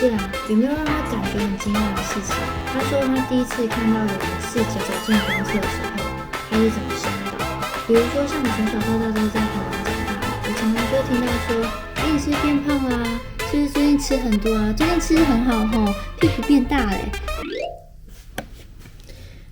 西兰有没有让他感觉很惊讶的事情？他说他第一次看到有人4脚走进公厕的时候，他是怎么想到？比如说像我从小到大都是在台湾长大，我常常就会听到说，你是不是变胖啦？是不是最近吃很多啊？最近吃很好吼，屁股变大嘞。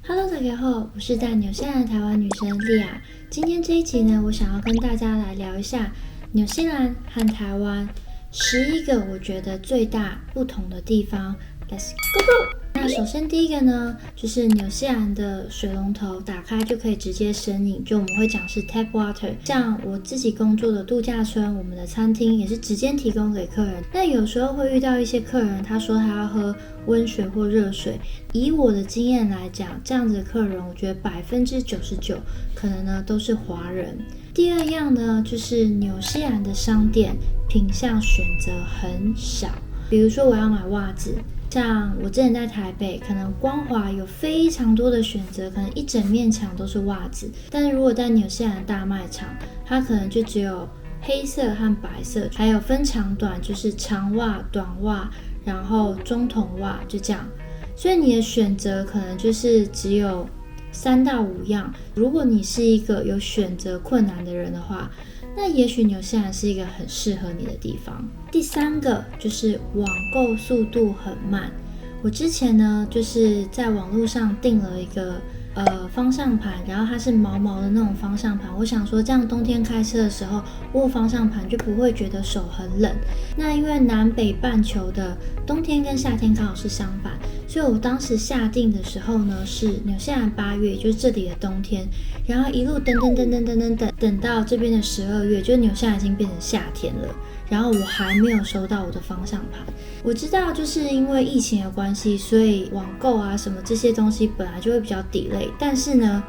Hello， 大家好，我是在纽西兰的台湾女生莉亚。今天这一集呢，我想要跟大家来聊一下纽西兰和台湾11个我觉得最大不同的地方。Let's go！ 那首先第一个呢，就是纽西兰的水龙头打开就可以直接生饮，就我们会讲是 tap water。像我自己工作的度假村，我们的餐厅也是直接提供给客人。但有时候会遇到一些客人，他说他要喝温水或热水。以我的经验来讲，这样子的客人，我觉得99%可能呢都是华人。第二样呢，就是纽西兰的商店品项选择很少。比如说我要买袜子，像我之前在台北，可能光华有非常多的选择，可能一整面墙都是袜子。但是如果在纽西兰的大卖场，它可能就只有黑色和白色，还有分长短，就是长袜、短袜，然后中筒袜，就这样。所以你的选择可能就是只有3到5样。如果你是一个有选择困难的人的话，那也许纽西兰是一个很适合你的地方。第三个就是网购速度很慢。我之前呢，就是在网络上订了一个方向盘，然后它是毛毛的那种方向盘。我想说，这样冬天开车的时候握方向盘就不会觉得手很冷。那因为南北半球的冬天跟夏天刚好是相反，所以我当时下定的时候呢是纽西兰8月，就是这里的冬天，然后一路等到这边的12月，就纽西兰已经变成夏天了。然后我还没有收到我的方向盘。我知道就是因为疫情的关系，所以网购啊什么这些东西本来就会比较 delay。但是呢，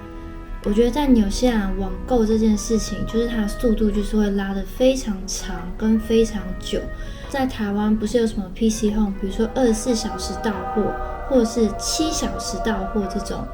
我觉得在纽西兰网购这件事情，就是它的速度就是会拉得非常长跟非常久。在台湾不是有什么 PC Home， 比如说24小时到货，或者是7小时到货这种，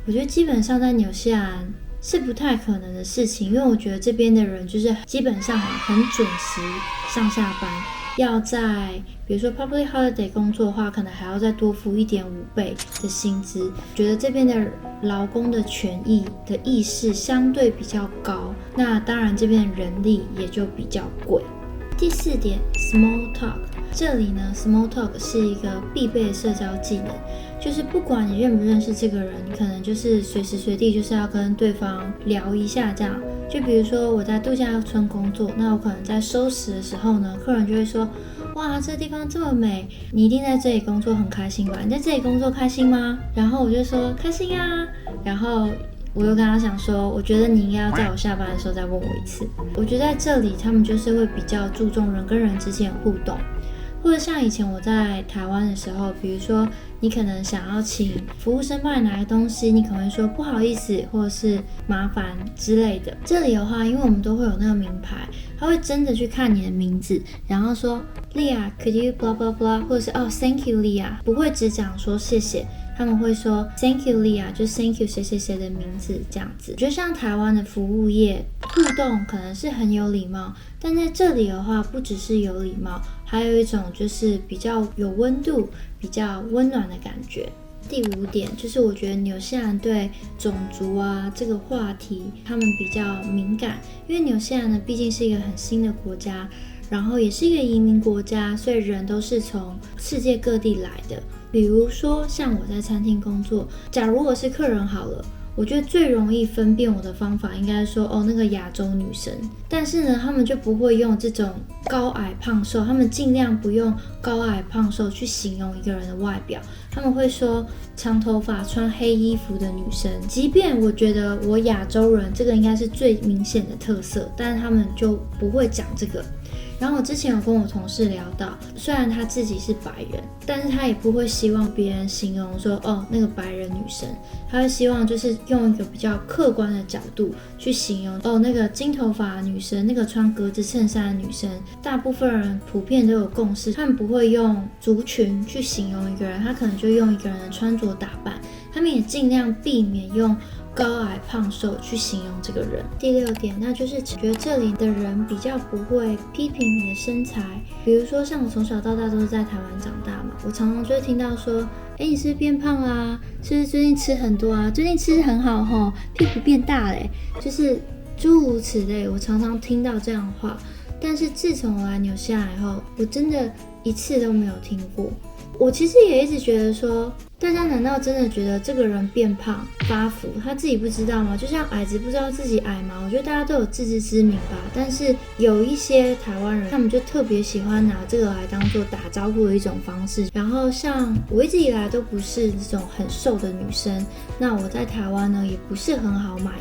我觉得基本上在纽西兰是不太可能的事情，因为我觉得这边的人就是基本上很准时上下班，要在比如说 public holiday 工作的话，可能还要再多付1.5倍的薪资。觉得这边的劳工的权益的意识相对比较高，那当然这边的人力也就比较贵。第4点 small talk， 这里呢 small talk 是一个必备的社交技能，就是不管你认不认识这个人，你可能就是随时随地就是要跟对方聊一下这样。就比如说我在度假村工作，那我可能在收拾的时候呢，客人就会说，哇，这个地方这么美，你一定在这里工作很开心吧？你在这里工作开心吗？然后我就说开心啊，然后我又跟他讲说，我觉得你应该要在我下班的时候再问我一次。我觉得在这里他们就是会比较注重人跟人之间的互动。或者像以前我在台湾的时候，比如说你可能想要请服务生帮你拿个东西，你可能会说不好意思，或者是麻烦之类的。这里的话，因为我们都会有那个名牌，他会真的去看你的名字，然后说 Leah could you blah blah blah， 或者是thank you Leah， 不会只讲说谢谢，他们会说 Thank you Leah， 就 Thank you 谁谁谁的名字这样子。我觉得像台湾的服务业互动可能是很有礼貌，但在这里的话不只是有礼貌，还有一种就是比较有温度、比较温暖的感觉。第5点就是我觉得纽西兰对种族啊这个话题他们比较敏感，因为纽西兰呢毕竟是一个很新的国家，然后也是一个移民国家，所以人都是从世界各地来的。比如说像我在餐厅工作，假如我是客人好了，我觉得最容易分辨我的方法应该说那个亚洲女生。但是呢他们就不会用这种高矮胖瘦，他们尽量不用高矮胖瘦去形容一个人的外表，他们会说长头发穿黑衣服的女生。即便我觉得我亚洲人这个应该是最明显的特色，但是他们就不会讲这个。然后我之前有跟我同事聊到，虽然他自己是白人，但是他也不会希望别人形容说那个白人女生，他会希望就是用一个比较客观的角度去形容那个金头发的女生，那个穿格子衬衫的女生。大部分人普遍都有共识，他们不会用族群去形容一个人，他可能就用一个人的穿着打扮。他们也尽量避免用高矮胖瘦去形容这个人。第6点，那就是觉得这里的人比较不会批评你的身材，比如说像我从小到大都是在台湾长大嘛，我常常就会听到说，你是不是变胖啦？是不是最近吃很多啊？最近吃很好齁，屁股变大嘞，就是诸如此类，我常常听到这样的话。但是自从我来纽西兰以后，我真的一次都没有听过。我其实也一直觉得说，大家难道真的觉得这个人变胖发福，他自己不知道吗？就像矮子不知道自己矮吗？我觉得大家都有自知之明吧。但是有一些台湾人，他们就特别喜欢拿这个来当做打招呼的一种方式。然后像我一直以来都不是这种很瘦的女生，那我在台湾呢也不是很好买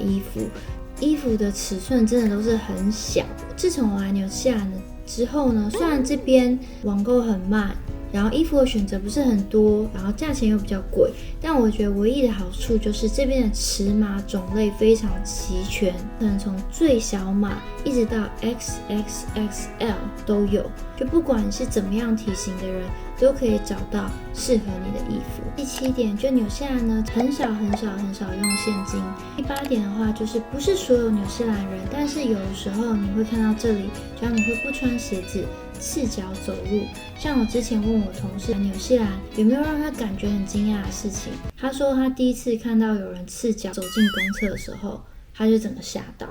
衣服的尺寸真的都是很小。自从我来纽西兰之后呢，虽然这边网购很慢，然后衣服的选择不是很多，然后价钱又比较贵，但我觉得唯一的好处就是这边的尺码种类非常齐全，可能从最小码一直到 XXXL 都有，就不管是怎么样体型的人都可以找到适合你的衣服。第7点，就纽西兰呢很少用现金。第8点的话，就是不是所有纽西兰人，但是有的时候你会看到这里，只要你会不穿鞋子赤脚走路。像我之前问我同事纽西兰有没有让他感觉很惊讶的事情，他说他第一次看到有人赤脚走进公厕的时候，他就整个吓到。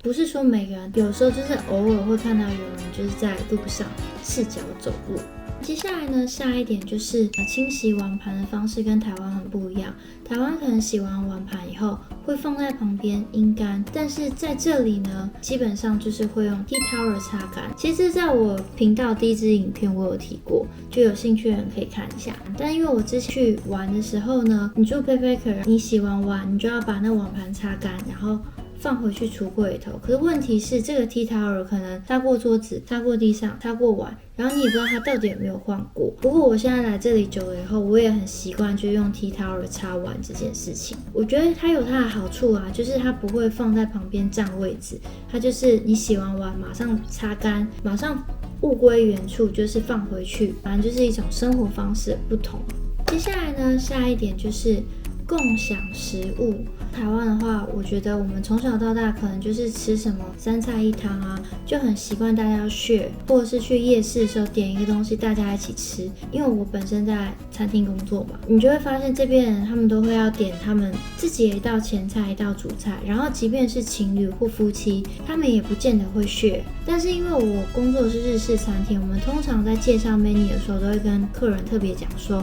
不是说每个人，有时候就是偶尔会看到有人就是在路上赤脚走路。接下来呢，下一点就是清洗碗盘的方式跟台湾很不一样。台湾可能洗完碗盘以后会放在旁边阴干，但是在这里呢，基本上就是会用 tea towel 擦干。其实在我频道第一支影片我有提过，就有兴趣的人可以看一下。但因为我之前去玩的时候呢，你住 backpacker， 你洗完碗你就要把那碗盘擦干，然后放回去橱柜里头。可是问题是，这个 tea towel 可能擦过桌子、擦过地上、擦过碗，然后你也不知道它到底有没有换过。不过我现在来这里久了以后，我也很习惯就用 tea towel 擦碗这件事情。我觉得它有它的好处啊，就是它不会放在旁边占位置，它就是你洗完碗马上擦干，马上物归原处，就是放回去。反正就是一种生活方式的不同。接下来呢，下一点就是共享食物。台湾的话，我觉得我们从小到大可能就是吃什么3菜1汤啊，就很习惯大家要 share， 或者是去夜市的时候点一个东西大家一起吃。因为我本身在餐厅工作嘛，你就会发现这边人他们都会要点他们自己的一道前菜一道主菜，然后即便是情侣或夫妻，他们也不见得会 share。但是因为我工作的是日式餐厅，我们通常在介绍 menu 的时候都会跟客人特别讲说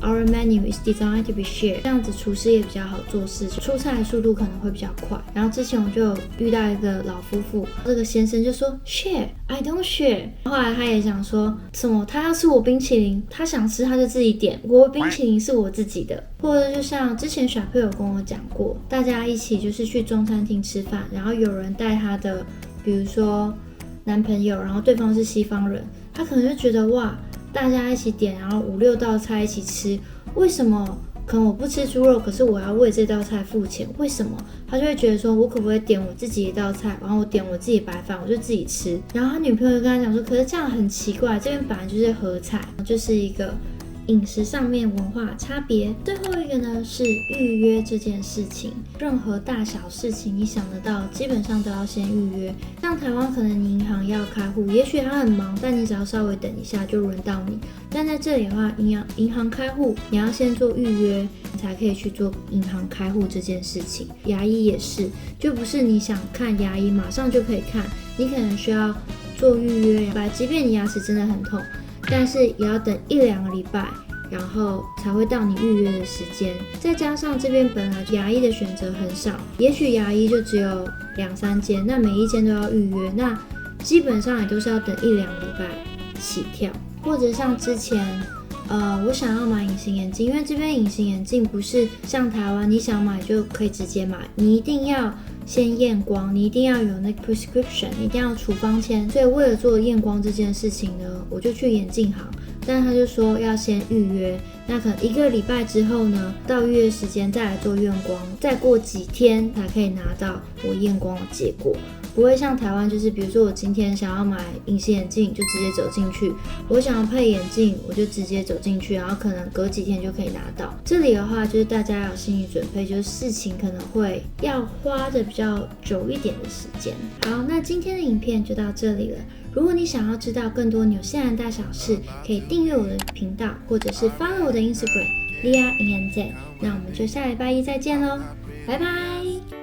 our menu is designed to be shared， 这样子厨师也比较好做事，出菜的速度可能会比较快。然后之前我就有遇到一个老夫妇，这个先生就说 share I don't share， 后来他也想说什么他要吃我冰淇淋，他想吃他就自己点，我冰淇淋是我自己的。或者就像之前小朋友跟我讲过，大家一起就是去中餐厅吃饭，然后有人带他的比如说男朋友，然后对方是西方人，他可能就觉得哇，大家一起点，然后5、6道菜一起吃，为什么可能我不吃猪肉，可是我要为这道菜付钱？为什么？他就会觉得说，我可不可以点我自己一道菜，然后我点我自己白饭，我就自己吃。然后他女朋友就跟他讲说，可是这样很奇怪，这边本来就是合菜，就是一个饮食上面文化差别。最后一个呢是预约这件事情，任何大小事情你想得到，基本上都要先预约。像台湾可能你银行要开户，也许他很忙，但你只要稍微等一下就轮到你。但在这里的话，银行开户你要先做预约，你才可以去做银行开户这件事情。牙医也是，就不是你想看牙医马上就可以看，你可能需要做预约，即便你牙齿真的很痛，但是也要等1、2个礼拜，然后才会到你预约的时间。再加上这边本来牙医的选择很少，也许牙医就只有2、3间，那每一间都要预约，那基本上也都是要等1、2个礼拜起跳。或者像之前我想要买隐形眼镜，因为这边隐形眼镜不是像台湾你想买就可以直接买，你一定要先验光，你一定要有那个 prescription， 你一定要处方签。所以为了做验光这件事情呢，我就去眼镜行，但他就说要先预约，那可能1个礼拜之后呢，到预约时间再来做验光，再过几天才可以拿到我验光的结果。不会像台湾，就是比如说我今天想要买隐形眼镜，就直接走进去；我想要配眼镜，我就直接走进去，然后可能隔几天就可以拿到。这里的话，就是大家要有心理准备，就是事情可能会要花的比较久一点的时间。好，那今天的影片就到这里了。如果你想要知道更多纽西兰大小事，可以订阅我的频道，或者是 follow 我的 Instagram Lia in NZ。那我们就下礼拜一再见喽，拜拜。